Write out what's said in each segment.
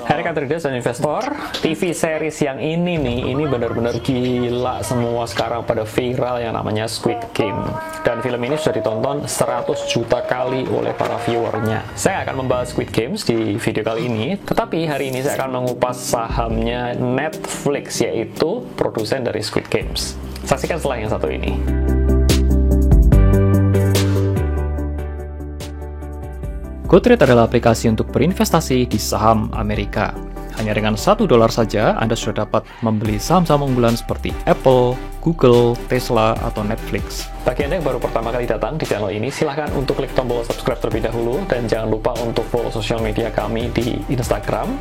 Hai rekan traders dan investor, TV series yang ini nih, ini benar-benar gila semua sekarang pada viral yang namanya Squid Game. Dan film ini sudah ditonton 100 juta kali oleh para viewernya. Saya akan membahas Squid Games di video kali ini, tetapi hari ini saya akan mengupas sahamnya Netflix, yaitu produsen dari Squid Games. Saksikan setelah yang satu ini. GoTrade adalah aplikasi untuk berinvestasi di saham Amerika. Hanya dengan $1 saja, Anda sudah dapat membeli saham-saham unggulan seperti Apple, Google, Tesla, atau Netflix. Bagi Anda yang baru pertama kali datang di channel ini, silahkan untuk klik tombol subscribe terlebih dahulu, dan jangan lupa untuk follow sosial media kami di Instagram,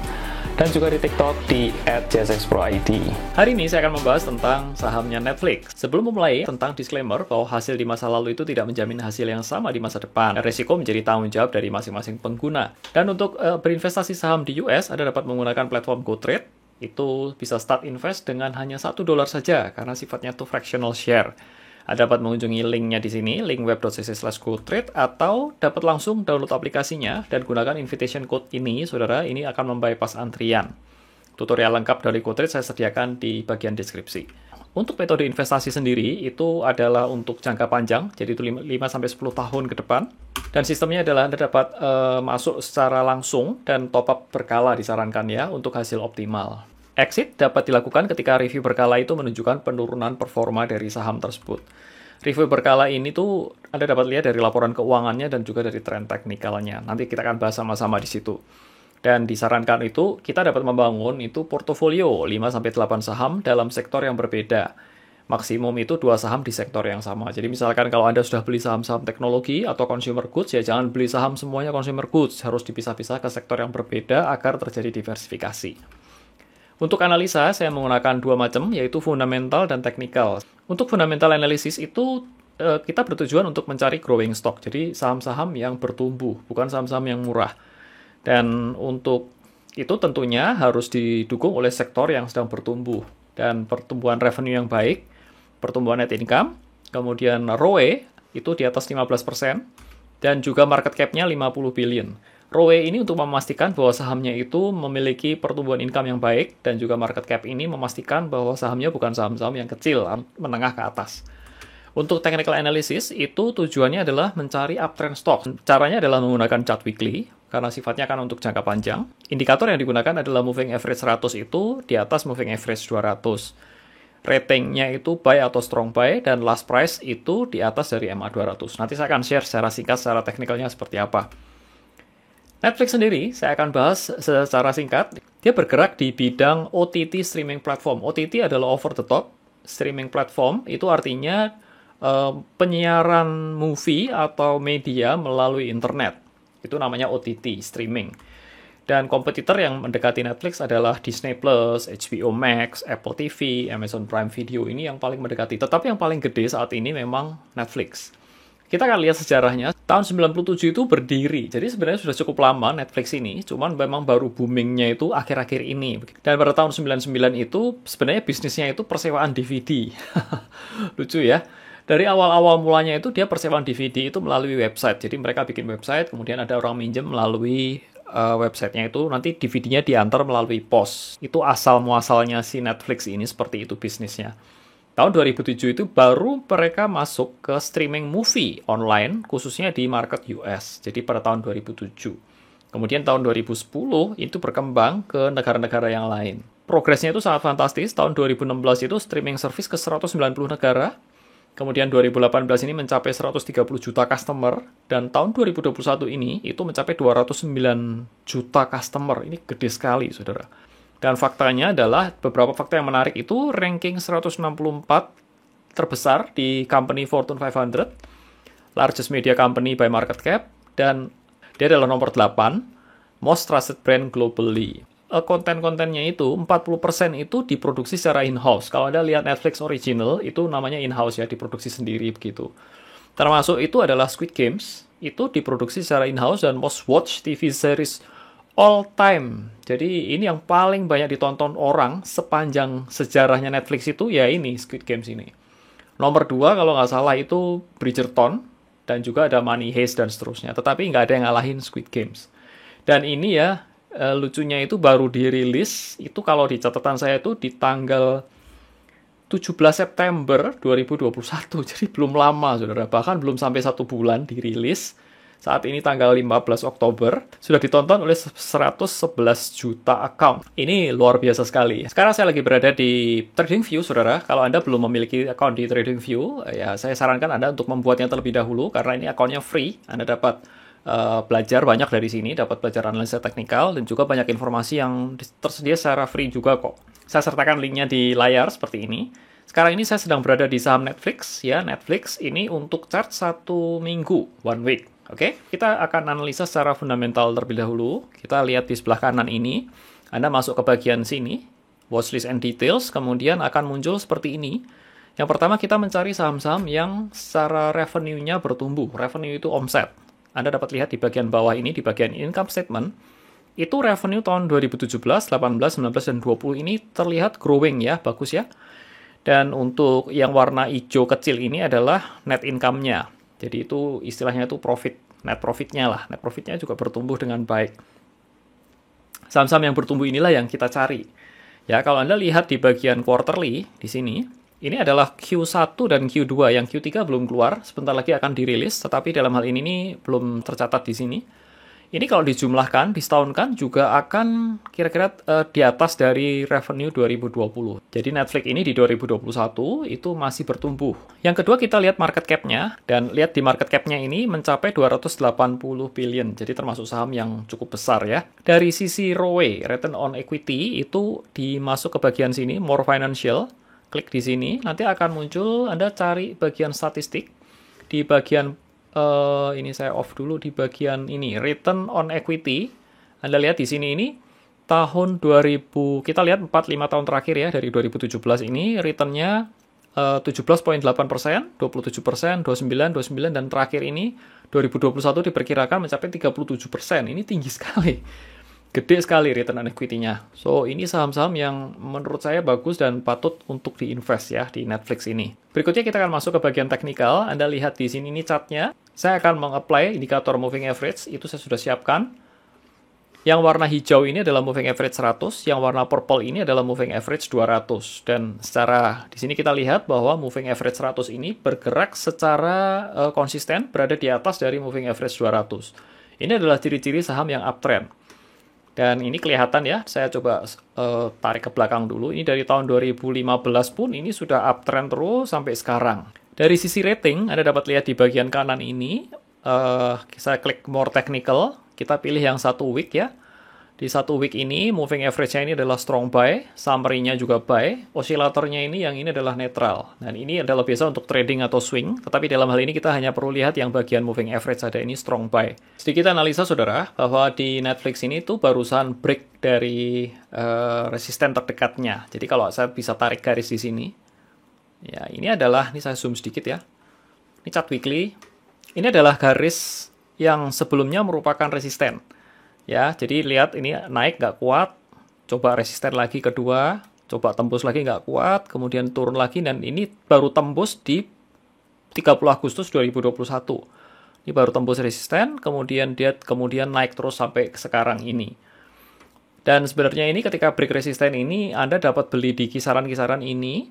dan juga di TikTok di @jsxproid. Hari ini saya akan membahas tentang sahamnya Netflix. Sebelum memulai, tentang disclaimer bahwa hasil di masa lalu itu tidak menjamin hasil yang sama di masa depan. Resiko menjadi tanggung jawab dari masing-masing pengguna. Dan untuk berinvestasi saham di US, Anda dapat menggunakan platform GoTrade. Itu bisa start invest dengan hanya $1 saja, karena sifatnya itu fractional share. Anda dapat mengunjungi linknya di sini, link web.cc/GoTrade, atau dapat langsung download aplikasinya dan gunakan invitation code ini, saudara. Ini akan membypass antrian. Tutorial lengkap dari GoTrade saya sediakan di bagian deskripsi. Untuk metode investasi sendiri, itu adalah untuk jangka panjang, jadi itu 5-10 tahun ke depan. Dan sistemnya adalah Anda dapat masuk secara langsung dan top up berkala disarankan ya, untuk hasil optimal. Exit dapat dilakukan ketika review berkala itu menunjukkan penurunan performa dari saham tersebut. Review berkala ini tuh Anda dapat lihat dari laporan keuangannya dan juga dari tren teknikalnya. Nanti kita akan bahas sama-sama di situ. Dan disarankan itu kita dapat membangun itu portofolio 5-8 saham dalam sektor yang berbeda. Maksimum itu 2 saham di sektor yang sama. Jadi misalkan kalau Anda sudah beli saham-saham teknologi atau consumer goods, ya jangan beli saham semuanya consumer goods. Harus dipisah-pisah ke sektor yang berbeda agar terjadi diversifikasi. Untuk analisa, saya menggunakan 2 macam, yaitu fundamental dan teknikal. Untuk fundamental analysis itu, kita bertujuan untuk mencari growing stock, jadi saham-saham yang bertumbuh, bukan saham-saham yang murah. Dan untuk itu tentunya harus didukung oleh sektor yang sedang bertumbuh, dan pertumbuhan revenue yang baik, pertumbuhan net income, kemudian ROE itu di atas 15%, dan juga market cap-nya 50 billion. ROE ini untuk memastikan bahwa sahamnya itu memiliki pertumbuhan income yang baik, dan juga market cap ini memastikan bahwa sahamnya bukan saham-saham yang kecil, menengah ke atas. Untuk technical analysis, itu tujuannya adalah mencari uptrend stock. Caranya adalah menggunakan chart weekly, karena sifatnya kan untuk jangka panjang. Indikator yang digunakan adalah moving average 100 itu di atas moving average 200. Ratingnya itu buy atau strong buy, dan last price itu di atas dari MA200. Nanti saya akan share secara singkat, secara teknikalnya seperti apa. Netflix sendiri, saya akan bahas secara singkat. Dia bergerak di bidang OTT streaming platform. OTT adalah over the top streaming platform. Itu artinya penyiaran movie atau media melalui internet. Itu namanya OTT streaming. Dan kompetitor yang mendekati Netflix adalah Disney+, HBO Max, Apple TV, Amazon Prime Video. Ini yang paling mendekati. Tetapi yang paling gede saat ini memang Netflix. Kita akan lihat sejarahnya. Tahun 97 itu berdiri. Jadi sebenarnya sudah cukup lama Netflix ini, cuman memang baru boomingnya itu akhir-akhir ini. Dan pada tahun 99 itu sebenarnya bisnisnya itu persewaan DVD. Lucu ya. Dari awal-awal mulanya itu dia persewaan DVD itu melalui website. Jadi mereka bikin website, kemudian ada orang minjem melalui websitenya itu, nanti DVD-nya diantar melalui pos. Itu asal-muasalnya si Netflix ini, seperti itu bisnisnya. Tahun 2007 itu baru mereka masuk ke streaming movie online, khususnya di market US. Jadi pada tahun 2007. Kemudian tahun 2010 itu berkembang ke negara-negara yang lain. Progresnya itu sangat fantastis. Tahun 2016 itu streaming service ke 190 negara. Kemudian 2018 ini mencapai 130 juta customer. Dan tahun 2021 ini itu mencapai 209 juta customer. Ini gede sekali, saudara. Dan faktanya adalah, beberapa fakta yang menarik itu, ranking 164 terbesar di company Fortune 500, largest media company by market cap, dan dia adalah nomor 8, most trusted brand globally. Konten-kontennya itu, 40% itu diproduksi secara in-house. Kalau Anda lihat Netflix original, itu namanya in-house ya, diproduksi sendiri begitu. Termasuk itu adalah Squid Games, itu diproduksi secara in-house, dan most watched TV series all time. Jadi ini yang paling banyak ditonton orang sepanjang sejarahnya Netflix itu ya ini, Squid Games ini. Nomor 2 kalau nggak salah itu Bridgerton, dan juga ada Money Heist dan seterusnya. Tetapi nggak ada yang ngalahin Squid Games. Dan ini ya lucunya itu baru dirilis, itu kalau di catatan saya itu di tanggal 17 September 2021, jadi belum lama, saudara. Bahkan belum sampai 1 bulan dirilis. Saat ini tanggal 15 Oktober, sudah ditonton oleh 111 juta account. Ini luar biasa sekali. Sekarang saya lagi berada di TradingView, saudara. Kalau Anda belum memiliki account di TradingView, ya saya sarankan Anda untuk membuatnya terlebih dahulu, karena ini accountnya free. Anda dapat belajar banyak dari sini, dapat belajar analisa teknikal, dan juga banyak informasi yang tersedia secara free juga kok. Saya sertakan linknya di layar seperti ini. Sekarang ini saya sedang berada di saham Netflix, ya. Netflix ini untuk chart 1 minggu, 1 week. Oke, kita akan analisa secara fundamental terlebih dahulu. Kita lihat di sebelah kanan ini, Anda masuk ke bagian sini, watchlist and details, kemudian akan muncul seperti ini. Yang pertama kita mencari saham-saham yang secara revenue-nya bertumbuh. Revenue itu omset. Anda dapat lihat di bagian bawah ini, di bagian income statement, itu revenue tahun 2017, 18, 19, dan 20 ini terlihat growing ya, bagus ya. Dan untuk yang warna hijau kecil ini adalah net income-nya. Jadi itu istilahnya itu profit, net profit-nya lah. Net profit-nya juga bertumbuh dengan baik. Saham-saham yang bertumbuh inilah yang kita cari. Ya, kalau Anda lihat di bagian quarterly di sini, ini adalah Q1 dan Q2. Yang Q3 belum keluar, sebentar lagi akan dirilis, tetapi dalam hal ini belum tercatat di sini. Ini kalau dijumlahkan, disetahunkan juga akan kira-kira di atas dari revenue 2020. Jadi Netflix ini di 2021 itu masih bertumbuh. Yang kedua kita lihat market cap-nya, dan lihat di market cap-nya ini mencapai 280 billion. Jadi termasuk saham yang cukup besar ya. Dari sisi ROE, return on equity, itu dimasuk ke bagian sini, more financial. Klik di sini, nanti akan muncul, Anda cari bagian statistik. Di bagian ini saya off dulu di bagian ini, return on equity. Anda lihat di sini ini tahun 2000, kita lihat 4-5 tahun terakhir ya, dari 2017 ini returnnya 17,8%, 27%, 29, 29, dan terakhir ini 2021 diperkirakan mencapai 37%. Ini tinggi sekali. Gede sekali return on equity-nya. So, ini saham-saham yang menurut saya bagus dan patut untuk diinvest ya di Netflix ini. Berikutnya kita akan masuk ke bagian teknikal. Anda lihat di sini ini chart-nya. Saya akan meng-apply indikator moving average. Itu saya sudah siapkan. Yang warna hijau ini adalah moving average 100, yang warna purple ini adalah moving average 200. Dan secara di sini kita lihat bahwa moving average 100 ini bergerak secara konsisten berada di atas dari moving average 200. Ini adalah ciri-ciri saham yang uptrend. Dan ini kelihatan ya, saya coba tarik ke belakang dulu. Ini dari tahun 2015 pun ini sudah uptrend terus sampai sekarang. Dari sisi rating, Anda dapat lihat di bagian kanan ini, saya klik more technical, kita pilih yang 1 week ya. Di 1 week ini, moving average-nya ini adalah strong buy, summary-nya juga buy, osilatornya ini yang ini adalah netral. Dan ini adalah biasa untuk trading atau swing, tetapi dalam hal ini kita hanya perlu lihat yang bagian moving average ada ini strong buy. Sedikit analisa saudara, bahwa di Netflix ini tuh barusan break dari resisten terdekatnya. Jadi kalau saya bisa tarik garis di sini, ya ini adalah, ini saya zoom sedikit ya, ini chart weekly, ini adalah garis yang sebelumnya merupakan resisten. Ya, jadi lihat ini naik nggak kuat, coba resisten lagi kedua, coba tembus lagi nggak kuat, kemudian turun lagi, dan ini baru tembus di 30 Agustus 2021. Ini baru tembus resisten, kemudian dia naik terus sampai sekarang ini. Dan sebenarnya ini ketika break resisten ini, Anda dapat beli di kisaran-kisaran ini,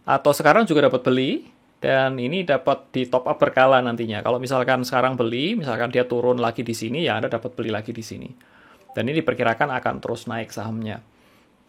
atau sekarang juga dapat beli, dan ini dapat di top up berkala nantinya. Kalau misalkan sekarang beli, misalkan dia turun lagi di sini, ya Anda dapat beli lagi di sini. Dan ini diperkirakan akan terus naik sahamnya.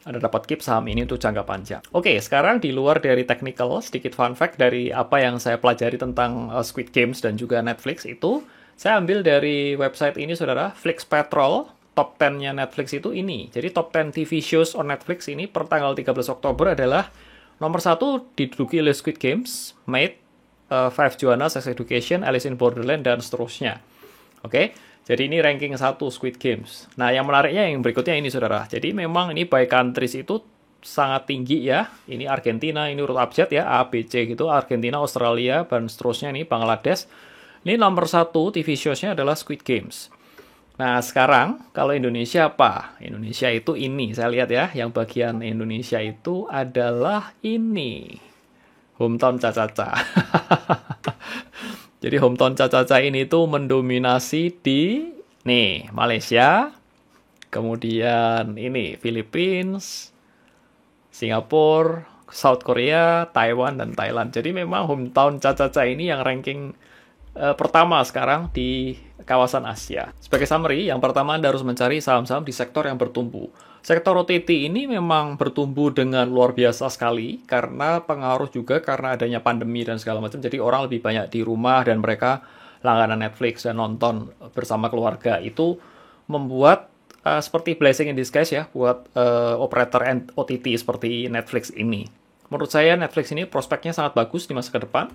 Anda dapat keep saham ini untuk jangka panjang. Oke, sekarang di luar dari technical, sedikit fun fact dari apa yang saya pelajari tentang Squid Games dan juga Netflix itu, saya ambil dari website ini, saudara, Flix Patrol, top 10-nya Netflix itu ini. Jadi top 10 TV shows on Netflix ini per tanggal 13 Oktober adalah nomor 1 diduduki oleh Squid Games, Maid, Five Joanna, Sex Education, Alice in Borderland, dan seterusnya. Oke, jadi ini ranking 1 Squid Games. Nah, yang menariknya yang berikutnya ini, saudara. Jadi memang ini by countries itu sangat tinggi ya. Ini Argentina, ini urut abjad ya, A, B, C gitu. Argentina, Australia, dan seterusnya ini Bangladesh. Ini nomor 1 TV shows-nya adalah Squid Games. Nah, sekarang kalau Indonesia apa? Indonesia itu ini, saya lihat ya, yang bagian Indonesia itu adalah ini. Hometown Caca-Caca. Jadi Hometown Caca-Caca ini tuh mendominasi di nih, Malaysia, kemudian ini Philippines, Singapura, South Korea, Taiwan, dan Thailand. Jadi memang hometown Caca ini yang ranking pertama sekarang di kawasan Asia. Sebagai summary, yang pertama Anda harus mencari saham-saham di sektor yang bertumbuh. Sektor OTT ini memang bertumbuh dengan luar biasa sekali karena pengaruh juga karena adanya pandemi dan segala macam. Jadi orang lebih banyak di rumah dan mereka langganan Netflix dan nonton bersama keluarga. Itu membuat seperti blessing in disguise ya buat operator OTT seperti Netflix ini. Menurut saya Netflix ini prospeknya sangat bagus di masa ke depan.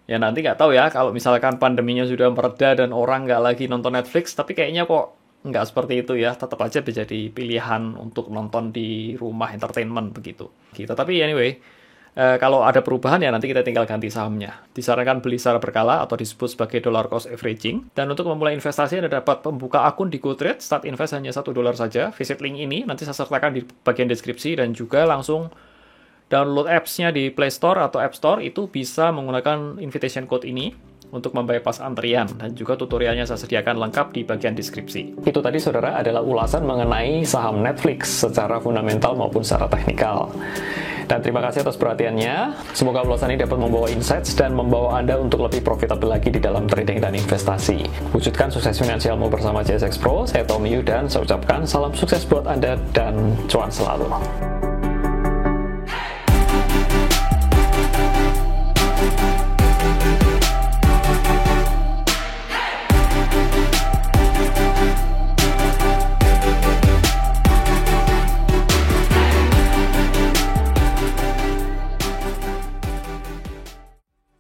Ya nanti nggak tahu ya kalau misalkan pandeminya sudah mereda dan orang nggak lagi nonton Netflix, tapi kayaknya kok nggak seperti itu ya, tetap aja menjadi pilihan untuk nonton di rumah entertainment begitu. Tapi anyway, kalau ada perubahan ya nanti kita tinggal ganti sahamnya. Disarankan beli secara berkala atau disebut sebagai dollar cost averaging. Dan untuk memulai investasi Anda dapat membuka akun di GoTrade, start invest hanya $1 saja. Visit link ini, nanti saya sertakan di bagian deskripsi dan juga langsung download apps-nya di Play Store atau App Store, itu bisa menggunakan invitation code ini untuk membypass antrian, dan juga tutorialnya saya sediakan lengkap di bagian deskripsi. Itu tadi saudara adalah ulasan mengenai saham Netflix secara fundamental maupun secara teknikal. Dan terima kasih atas perhatiannya. Semoga ulasan ini dapat membawa insights dan membawa Anda untuk lebih profitable lagi di dalam trading dan investasi. Wujudkan sukses finansialmu bersama JSX Pro. Saya Tommy Yu dan saya ucapkan salam sukses buat Anda dan cuan selalu.